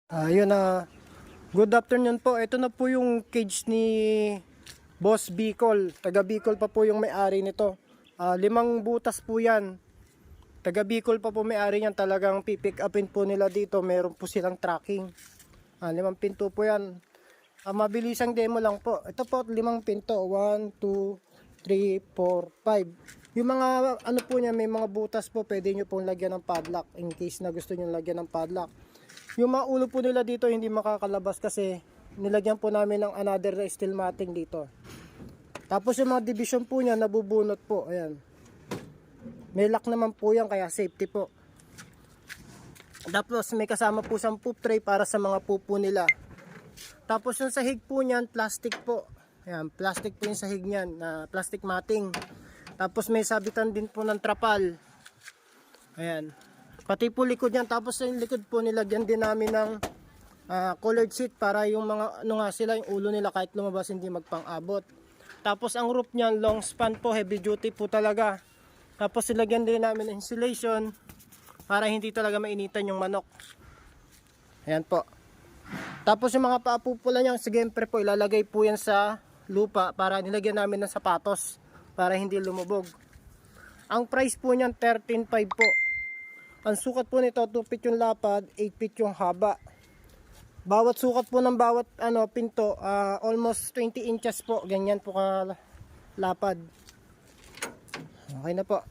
Ayun good afternoon po. Ito na po yung cage ni Boss Bicol. Taga Bicol pa po yung may-ari nito. 5 butas po yan. Taga Bicol pa po may-ari yan. Talagang pipick upin po nila dito. Meron po silang tracking. 5 pinto po yan. Mabilisang demo lang po. Ito po 5 pinto. 1, 2, 3, 4, 5. Yung mga ano po niya, may mga butas po. Pwede nyo pong lagyan ng padlock. In case na gusto nyo lagyan ng padlock. Yung mga ulo po nila dito hindi makakalabas kasi nilagyan po namin ng another steel matting dito. Tapos yung mga division po niya nabubunot po. Ayan. May lock naman po yan kaya safety po. Tapos may kasama po siyang poop tray para sa mga pupo nila. Tapos yung sahig po niyan plastic po. Ayan, plastic po yung sahig niyan, plastic matting. Tapos may sabitan din po ng trapal. Ayan. Pati po likod yan. Tapos yung likod po nilagyan din namin ng colored sheet para yung mga ano nga sila, yung ulo nila kahit lumabas hindi magpang-abot. Tapos ang roof niyan long span po, heavy duty po talaga. Tapos nilagyan din namin ng insulation para hindi talaga mainitan yung manok. Ayan po. Tapos yung mga paapupula niyan, siyempre po ilalagay po yan sa lupa para nilagyan namin ng sapatos para hindi lumubog. Ang price po niyan 13.5 po. Ang sukat po nito 2 feet yung lapad, 8 feet yung haba. Bawat sukat po ng bawat pinto almost 20 inches po. Ganyan po ka lapad. Okay na po.